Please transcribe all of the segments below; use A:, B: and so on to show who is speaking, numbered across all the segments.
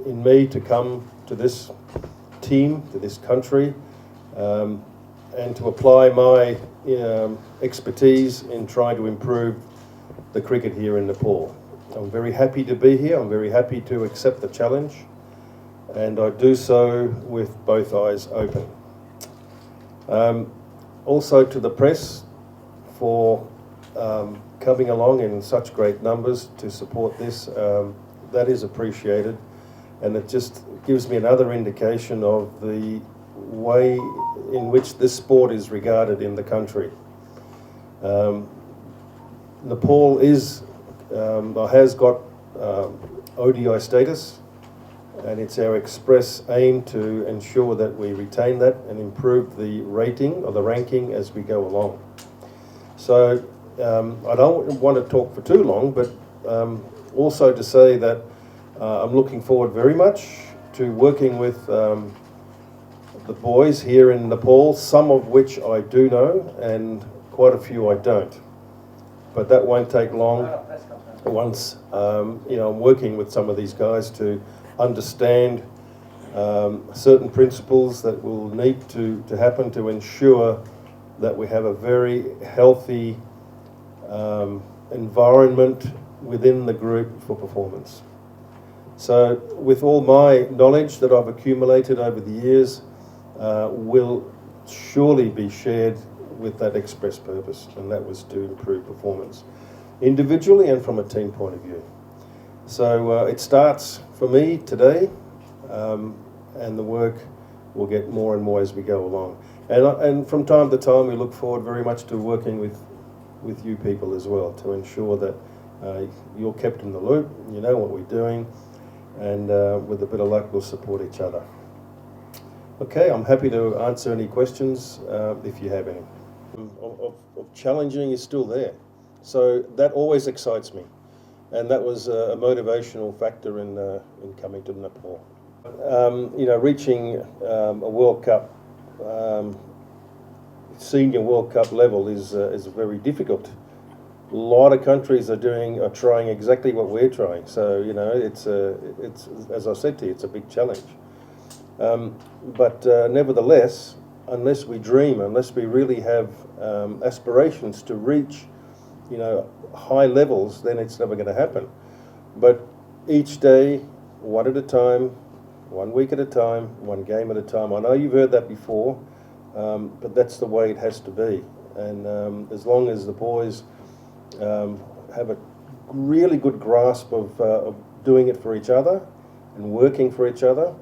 A: in me to come to this team, to this country, and to apply my expertise in trying to improve the cricket here in Nepal. I'm very happy to be here. I'm very happy to accept the challenge, and I do so with both eyes open. Also to the press for coming along in such great numbers to support this, that is appreciated, and it just gives me another indication of the way in which this sport is regarded in the country. Nepal is, has got ODI status, and it's our express aim to ensure that we retain that and improve the rating or the ranking as we go along. So I don't want to talk for too long, but also to say that I'm looking forward very much to working with the boys here in Nepal, some of which I do know and quite a few I don't. But that won't take long once I'm working with some of these guys to understand certain principles that will need to happen to ensure that we have a very healthy environment within the group for performance. So with all my knowledge that I've accumulated over the years will surely be shared with that express purpose, and that was to improve performance individually and from a team point of view. So it starts for me today, and the work will get more and more as we go along. And from time to time, we look forward very much to working with you people as well to ensure that you're kept in the loop, you know what we're doing, and with a bit of luck, we'll support each other. Okay, I'm happy to answer any questions if you have any. Of challenging is still there, so that always excites me, and that was a motivational factor in coming to Nepal. Reaching a World Cup, senior World Cup level is very difficult. A lot of countries are trying exactly what we're trying. So it's as I said to you, it's a big challenge. But nevertheless, unless we dream, unless we really have aspirations to reach, high levels, then it's never going to happen. But each day, one at a time, 1 week at a time, one game at a time. I know you've heard that before, but that's the way it has to be. And as long as the boys have a really good grasp of doing it for each other and working for each other,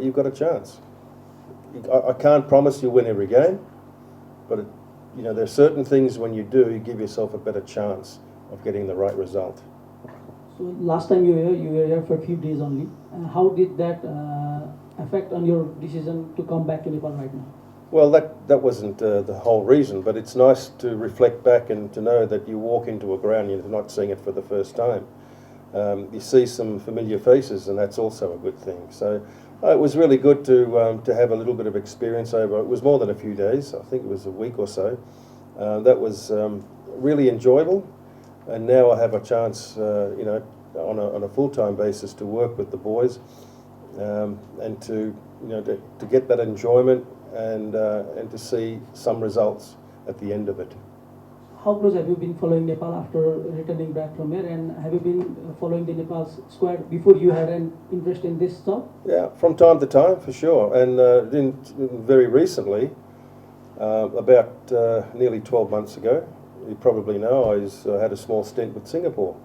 A: you've got a chance. I can't promise you'll win every game, but there are certain things when you do, you give yourself a better chance of getting the right result.
B: So last time you were here for a few days only. How did that affect on your decision to come back to Nepal right now?
A: Well, that wasn't the whole reason, but it's nice to reflect back and to know that you walk into a ground, you're not seeing it for the first time. You see some familiar faces, and that's also a good thing. So it was really good to have a little bit of experience over. It was more than a few days. I think it was a week or so. That was really enjoyable, and now I have a chance, on a full-time basis to work with the boys, and to get that enjoyment and to see some results at the end of it.
B: How close have you been following Nepal after returning back from here, and have you been following the Nepal squad before you had an interest in this stuff? Yeah,
A: from time to time, for sure. And very recently, about nearly 12 months ago, you probably know, I had a small stint with Singapore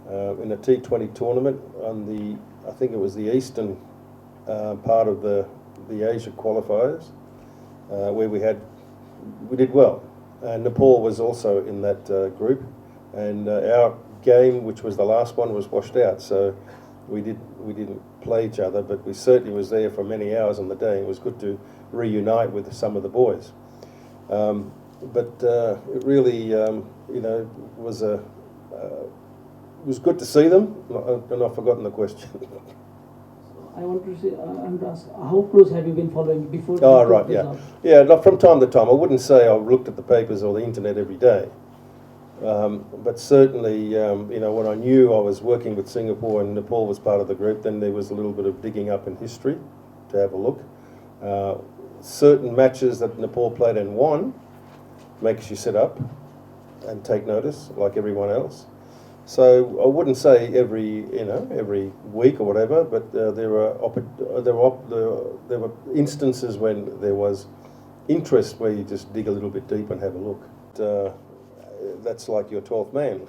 A: in a T20 tournament on I think it was the eastern part of the Asia qualifiers, where we did well. And Nepal was also in that group, and our game, which was the last one, was washed out. So we didn't play each other, but we certainly was there for many hours on the day. It was good to reunite with some of the boys. But it really, was good to see them. And I've forgotten the question.
B: I want to ask, how close have you been following before?
A: Oh, right, yeah. Yeah, from time to time. I wouldn't say I looked at the papers or the internet every day, But certainly, you know, when I knew I was working with Singapore and Nepal was part of the group, then there was a little bit of digging up in history to have a look. Certain matches that Nepal played and won makes you sit up and take notice, like everyone else. So I wouldn't say every week or whatever, but there were instances when there was interest where you just dig a little bit deep and have a look. That's like your 12th man.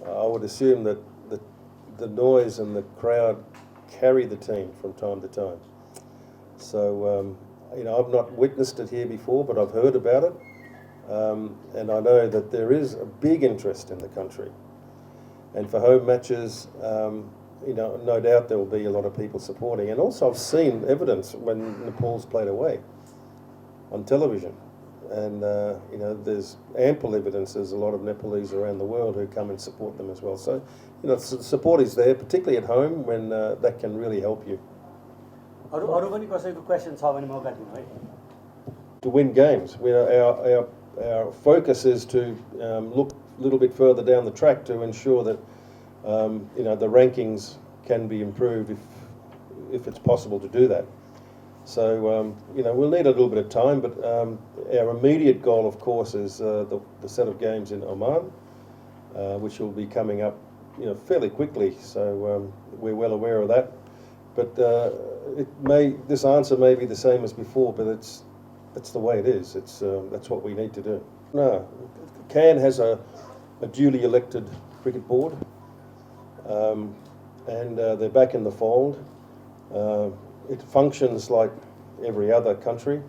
A: I would assume that the noise and the crowd carry the team from time to time. So you know, I've not witnessed it here before, but I've heard about it, and I know that there is a big interest in the country. And for home matches, you know, no doubt there will be a lot of people supporting. And also I've seen evidence when Nepal's played away on television. And, you know, there's ample evidence there's a lot of Nepalese around the world who come and support them as well. So, you know, support is there, particularly at home, when that can really help you. To win games. Our focus is to look a little bit further down the track to ensure that you know, the rankings can be improved if it's possible to do that. So you know, we'll need a little bit of time, but our immediate goal, of course, is the set of games in Oman, which will be coming up, you know, fairly quickly. So we're well aware of that. But this answer may be the same as before, but it's the way it is. That's what we need to do. No, CAN has a duly elected cricket board, and they're back in the fold. It functions like every other country.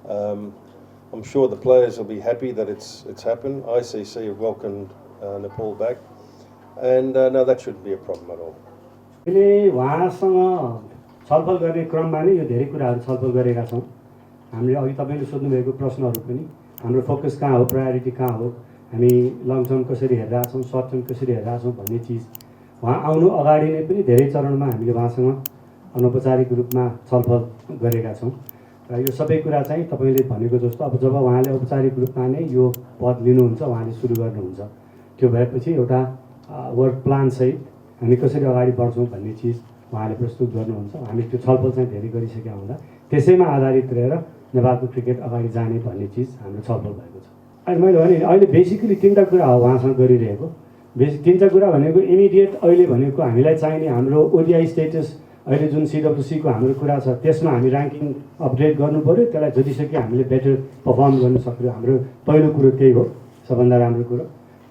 A: I'm sure the players will be happy that it's happened. ICC have welcomed Nepal back, and no, that shouldn't be a problem at all.
C: उहाँसँग छलफल गर्ने क्रममा नै यो धेरै कुराहरू छलफल गरेका छौँ। हामीले अघि तपाईले सोध्नु भएको प्रश्नहरू पनि हाम्रो फोकस कहाँ हो, प्रायोरिटी कहाँ हो, हामी लङ टर्म कसरी हेरिरहेका छौँ, सर्ट टर्म कसरी हेरिरहेका छौँ भन्ने चिज उहाँ आउनु अगाडि नै पनि धेरै चरणमा हामीले उहाँसँग अनौपचारिक रूपमा छलफल गरेका छौँ। र यो सबै कुरा चाहिँ तपाईले भनेको जस्तो अब जब उहाँले औपचारिक रूपमा नै यो पद लिनुहुन्छ, उहाँले सुरु गर्नुहुन्छ, त्यो भएपछि एउटा वर्क प्लान सहित हामी कसरी अगाडि बढ्छौँ भन्ने चिज उहाँले प्रस्तुत गर्नुहुन्छ। हामी त्यो छलफल चाहिँ धेरै गरिसकेका हुँदा त्यसैमा आधारित रहेर नेपालको क्रिकेट अगाडि जाने भन्ने चिज हाम्रो छलफल भएको छ। अहिले मैले भने अहिले बेसिकली तीनटा कुरा हो उहाँसँग गरिरहेको। तीनटा कुरा भनेको इमिडिएट अहिले भनेको हामीलाई चाहिने हाम्रो ओडिआई स्टेटस अहिले जुन सिडब्ल्युसीको हाम्रो कुरा छ त्यसमा हामी र्याङ्किङ अपडेट गर्नु पर्यो। त्यसलाई जतिसक्यो हामीले बेटर पर्फर्म गर्न सक्यो। हाम्रो पहिलो कुरो त्यही हो, सबभन्दा राम्रो कुरो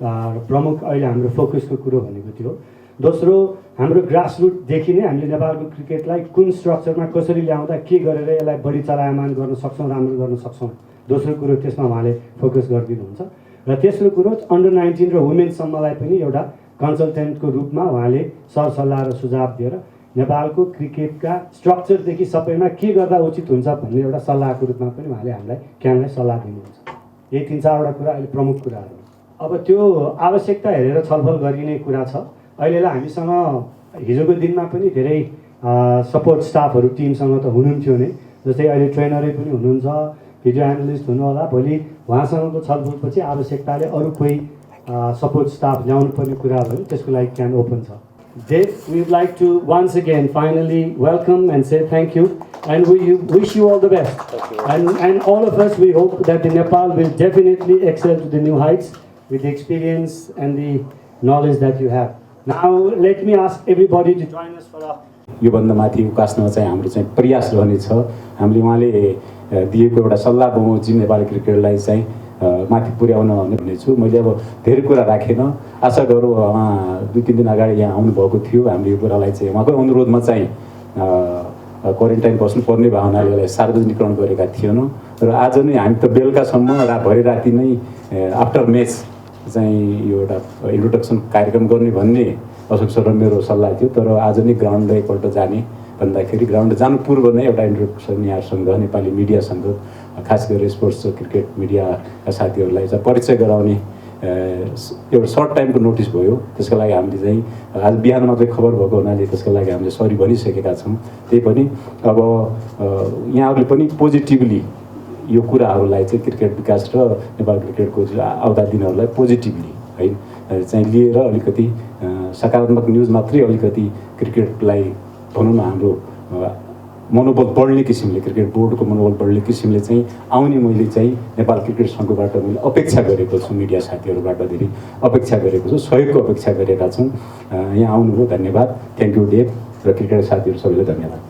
C: र प्रमुख अहिले हाम्रो फोकसको कुरो भनेको त्यो हो। दोस्रो, हाम्रो ग्रासरुटदेखि नै हामीले नेपालको क्रिकेटलाई कुन स्ट्रक्चरमा कसरी ल्याउँदा के गरेर यसलाई बढी चलायमान गर्न सक्छौँ, राम्रो गर्न सक्छौँ, दोस्रो कुरो त्यसमा उहाँले फोकस गरिदिनुहुन्छ। र तेस्रो कुरो अन्डर 19 र वुमेन्ससम्मलाई पनि एउटा कन्सल्टेन्टको रूपमा उहाँले सरसल्लाह र सुझाव दिएर नेपालको क्रिकेटका स्ट्रक्चरदेखि सबैमा के गर्दा उचित हुन्छ भन्ने एउटा सल्लाहको रूपमा पनि उहाँले हामीलाई क्यानलाई सल्लाह दिनुहुन्छ। यही 3-4वटा कुरा अहिले प्रमुख कुराहरू। अब त्यो आवश्यकता हेरेर छलफल गरिने कुरा छ। अहिलेलाई हामीसँग हिजोको दिनमा पनि धेरै सपोर्ट स्टाफहरू टिमसँग त हुनुहुन्थ्यो नै, जस्तै अहिले ट्रेनरै पनि हुनुहुन्छ, भिडियो एनालिस्ट हुनुहोला। भोलि उहाँसँगको छलफलपछि आवश्यकताले अरू कोही सपोर्ट स्टाफ ल्याउनु पर्ने कुरा भयो त्यसको लागि क्यान ओपन छ। Dave, we would like to once again finally welcome and say thank you, and we wish you all the best. And all of us, we hope that the Nepal will definitely excel to the new heights with the experience and the knowledge that you have. Now, let me ask everybody to join us for a...
D: यो भन्दा माथि उकास्न चाहिँ हाम्रो चाहिँ प्रयास रहनेछ। हामीले उहाँले दिएको एउटा सल्लाह बमोजिम नेपाली क्रिकेटलाई चाहिँ माथि पुर्याउन भनेछु। मैले अब धेरै कुरा राखेन। आशा गरौँ उहाँ 2-3 दिन अगाडि यहाँ आउनुभएको थियो। हामीले यो कुरालाई चाहिँ उहाँको अनुरोधमा चाहिँ क्वारेन्टाइन बस्नुपर्ने भावनाले यसलाई सार्वजनिकरण गरेका थिएनौँ। र आज नै हामी त बेलुकासम्म भरे राति नै आफ्टर म्याच चाहिँ यो एउटा इन्ट्रोडक्सन कार्यक्रम गर्ने भन्ने अशोक सर र मेरो सल्लाह थियो। तर आज नै ग्राउन्डमा एकपल्ट जाने भन्दाखेरि ग्राउन्ड जानु पूर्व नै एउटा इन्ट्रोडक्सन यहाँसँग नेपाली मिडियासँग खास गरेर स्पोर्ट्स क्रिकेट मिडियाका साथीहरूलाई चाहिँ परिचय गराउने एउटा सर्ट टाइमको नोटिस भयो। त्यसको लागि हामीले चाहिँ आज बिहान मात्रै खबर भएको हुनाले त्यसको लागि हामीले सरी भनिसकेका छौँ। त्यही पनि अब यहाँहरूले पनि पोजिटिभली यो कुराहरूलाई चाहिँ क्रिकेट विकास र नेपाल क्रिकेटको आउँदा दिनहरूलाई पोजिटिभली है चाहिँ लिएर अलिकति सकारात्मक न्युज मात्रै अलिकति क्रिकेटलाई भनौँ न हाम्रो मनोबल बढ्ने किसिमले क्रिकेट बोर्डको मनोबल बढ्ने किसिमले चाहिँ आउने मैले चाहिँ नेपाल क्रिकेट सङ्घबाट मैले अपेक्षा गरेको छु, मिडिया साथीहरूबाट धेरै अपेक्षा गरेको छु, सहयोगको अपेक्षा गरेका छौँ। यहाँ आउनुभयो, धन्यवाद, थ्याङ्क यू देव र क्रिकेट साथीहरू सबैलाई धन्यवाद।